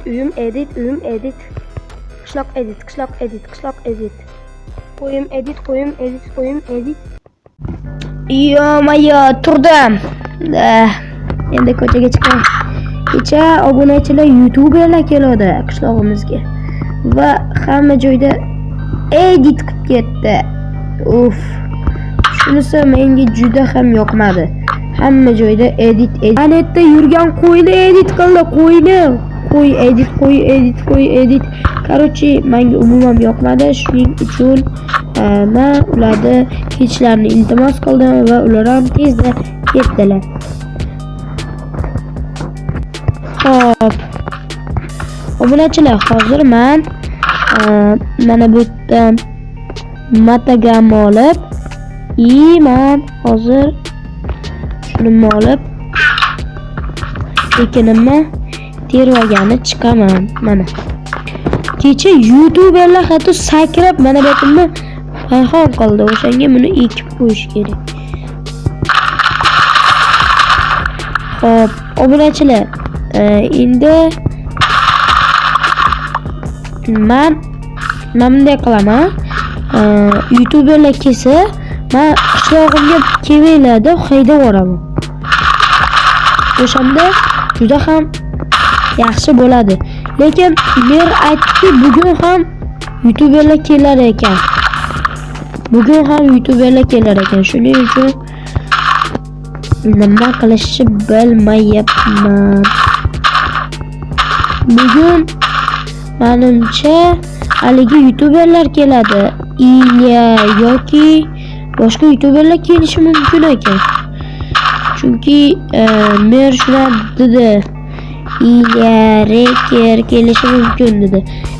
uyum edit. Qishloq edit. Qo'yim edit. Yo, turdim. Endi ko'chaga chiqay. Kecha obunachilar YouTuberlar keladi qishlog'imizga va hamma joyda edit qilib ketdi. Shunisi menga juda ham yoqmadi. Hamma joyda edit. Planetda yurgan qo'yni edit qildi, qo'y edit. Короче, menga umuman yoqmadi. Shuning uchun men ularni ketishlarini iltimos qildim va ular ham tezda ketdilar. Hop. Obunachilar, hozir men mana bu yerdan matagam olib, men hozir shuni olib ekinimni tervagani chiqaman. Mana kecha YouTuberlar hatto sakrab mana bu yerni payhon qildi. O'shanga buni ekib qo'yish kerak. Hop, obunachilar, endi men bunday qilaman. YouTuberlar kelsa, men qishlog'imga kelinglarda haydab yuboraman. O'shanda juda ham yaxshi bo'ladi. Lekin mer aytdi, bugun ham YouTuberlar kelar ekan. Shuning uchun nima qilishni bilmayapman. Bugun menimcha haligi YouTuberlar keladi. Ilya yoki boshqa YouTuberlar kelishi mumkin ekan. Chunki mer shuna dedi. Ilya Reker kelishi mumkin dedi.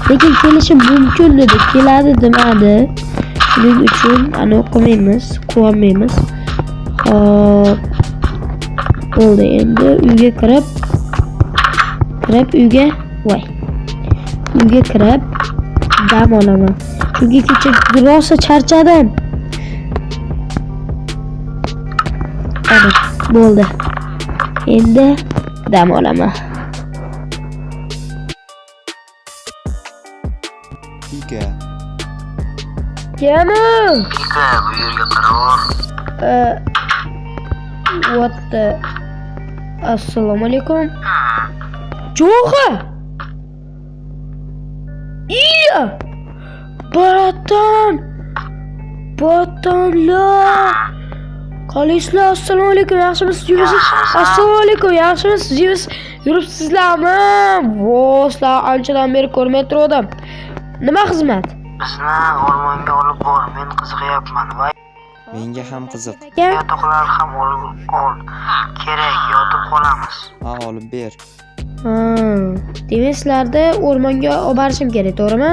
Lekin kelishi mumkin dedi, keladi demadi. Shuning uchun ani quvonmaymiz. Hop. Bo'ldi, endi uyga kirib dam olaman. Chunki kecha rosa charchadim. Ana, bo'ldi. Endi dam olaman. Ika. Kemin? Ika, bu yerga qaror. What the... Assalomu alaykum. Jo'xa! Iya! Batonlar! Qalaysizlar? Assalomu alaykum. Yaxshimisiz? Assalomu alaykum. Yaxshimisiz? Yuribsizlarmi? Sizlar anchadan beri ko'rmay turdim. Nima xizmat? Bizni o'rmonga olib bor. Men qiziqyapman. Va Menga ham qiziq. yotoqlar ham olib ol. Kerak, yotib qolamiz. Olib ber. Demak, sizlarni o'rmonga olib borishim kerak, to'g'rimi?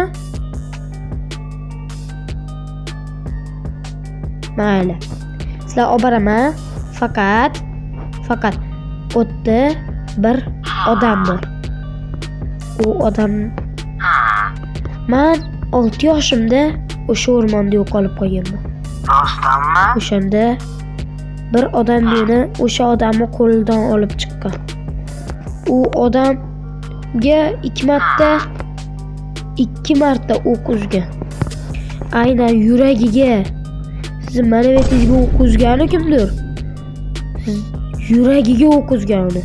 Mayli. Sizlar olib boraman. Faqat o'tda bir odam bor. U odam men 6 yoshimda o'sha o'rmonda yo'qolib qolganman. Rostdanmi? O'shanda bir odam meni o'sha odamni qo'lidan olib chiqqan. U odamga 2 marta o'q uzgan. Aynan yuragiga. Siz mana bu yerga o'q uzgani kimdir? Siz yuragiga o'q uzgan uni.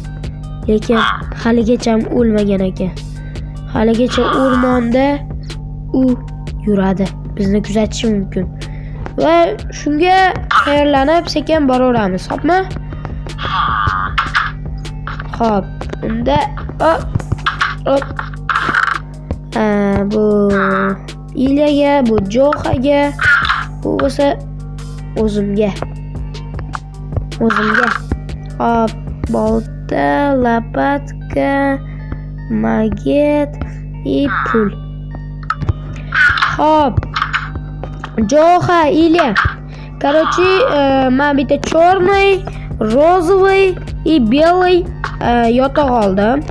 Lekin haligacha o'lmagan ekan. Haligacha o'rmonda u yuradi. Bizni kuzatishi mumkin. Va shunga tayyorlanib sekin boraveramiz, xo'pmi? Xo'p, unda bu Ilyaga, bu Jo'xaga, bu esa o'zimga. Hop, bolta, lopatka, maget и pul. Hop. Jo'xa, Ilya. Короче, men bitta черный, розовый и белый yotoq oldim.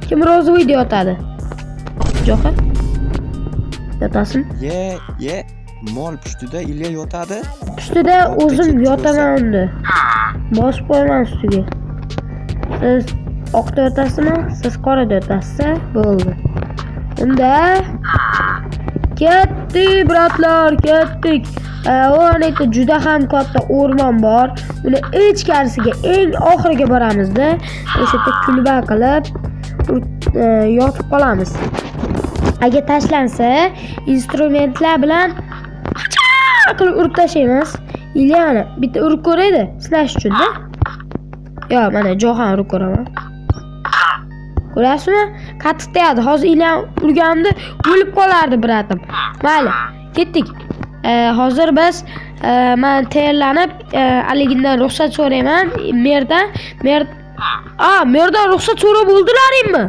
Kim rozoviyda yotadi? Jo'xa? Yotasin? Ye, mol pustida Ilya yotadi. Ustida o'zim yotaman unda. Bosib qo'yaman ustiga. Siz oqda o'tasizmi? Siz qorada o'tasizmi? Bo'ldi. Unda ketdik, bratlar, ketdik. O'rnida juda ham katta o'rmon bor. Uni ichkarisiga eng oxiriga boramizda. O'sha yerda kulba qilib yotib qolamiz. Agar tashlansa, instrumentlar bilan qilib urib tashlaymiz. Ilyani bitta urib ko'raydi, sinash uchun-da. Yo, mana Johan urib ko'raman. Ko'rasizmi? Qattiq tegadi. Hozir Ilyan urganda o'lib qolardi, bratim. Mayli, ketdik. Hozir biz men tayyorlanib, aligindan ruxsat so'rayman. Merdan ruxsat so'rab bo'ldilaringmi?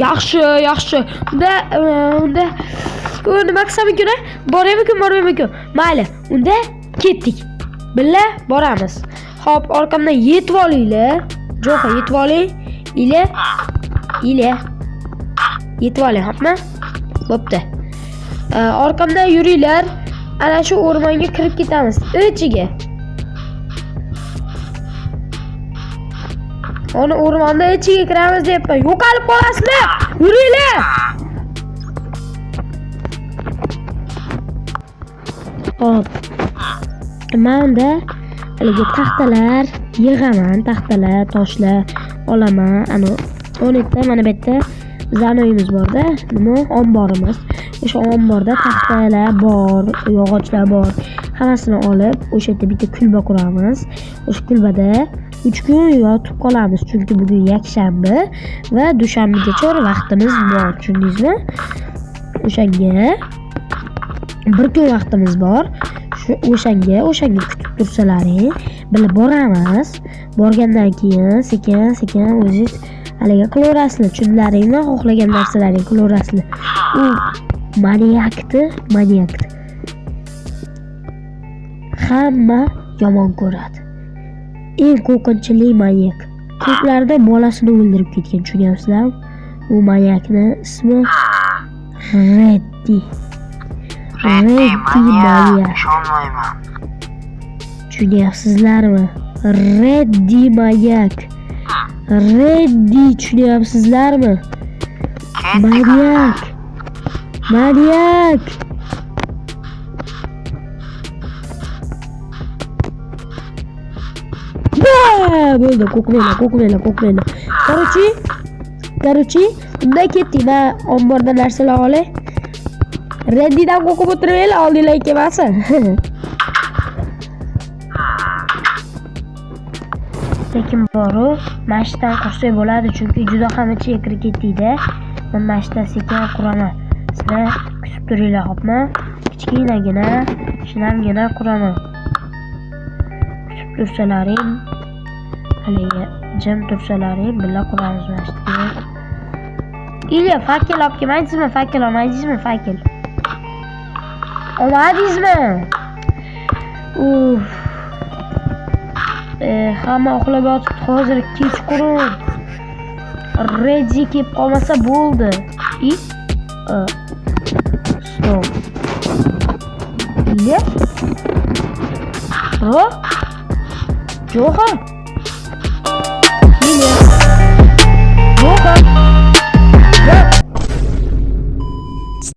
Yaxshi. Unda nima qilsam ekan? Boraymi-ku? Mayli, unda ketdik. Billa boramiz. Xo'p, orqamdan yetib olinglar. Jo'xa yetib oling. Ile. Yetib oling, xo'pmi? Bo'pti. Orqamdan yuringlar. Ana shu o'rmonga kirib ketamiz. Ichiga. Ona o'rmonda ichiga kiramiz deyapman. Yo'qolib qolasizlar. Yuringlar. Hop. Menda haligi taxtalar yig'aman, toshlar olaman. Ana o'nta mana bu yerda bizning uyimiz bor-da, nima omborimiz. O'sha omborda taxtalar bor, yog'ochlar bor. Hammasini olib, o'sha yerda bitta kulba quramiz. O'sha kulbada 3 kun yotib qolamiz, chunki bugun yakshanba va dushanbagacha vaqtimiz bor, tushundingizmi? O'shanga 1 kun vaqtimiz bor. O'shanga kutib tursalaring, bilib boramiz. Borgandan keyin sekin o'zingiz haliga qilaverasizlar. Tushunlaringmi? Xohlagan narsalaring qilaverasizlar. U maniakni hamma yomon ko'radi. Eng qo'rqinchli maniak. Ko'plarda bolasini o'ldirib ketgan, tushunyapsizlarmi? U maniakni ismi Reddi. Maniak. Tushunyapsizlarmi? Reddi maniak. Tushunyapsizlarmi? Maniak. Bo'ldi, ko'kmela. Короче, unday ketdik. Men omborda narsalar olay. Reddidan qo'rqib o'tirmaylar, oldinglar kelmasin. Lekin boru mashdan qursak bo'ladi, chunki juda ham ichiga kirib ketdik-da. Men mashdan sekin quraman. Sizlar kutib turinglar, xo'pmi? Kichkinagina, shinamgina quraman. Kutib tursalaring, haliga jim tursalaring, birga quramiz mashdan. Ilya, fakkel olib kelmaysizmi? Fakkel olmaysizmi? Fakkel. Olmadingizmi? Hamma uxlab yotibdi. Hozir kechqurun. Reddi kelib qolmasa bo'ldi. Stop. Ilya? Jo'xa. Ilya. Jo'xa.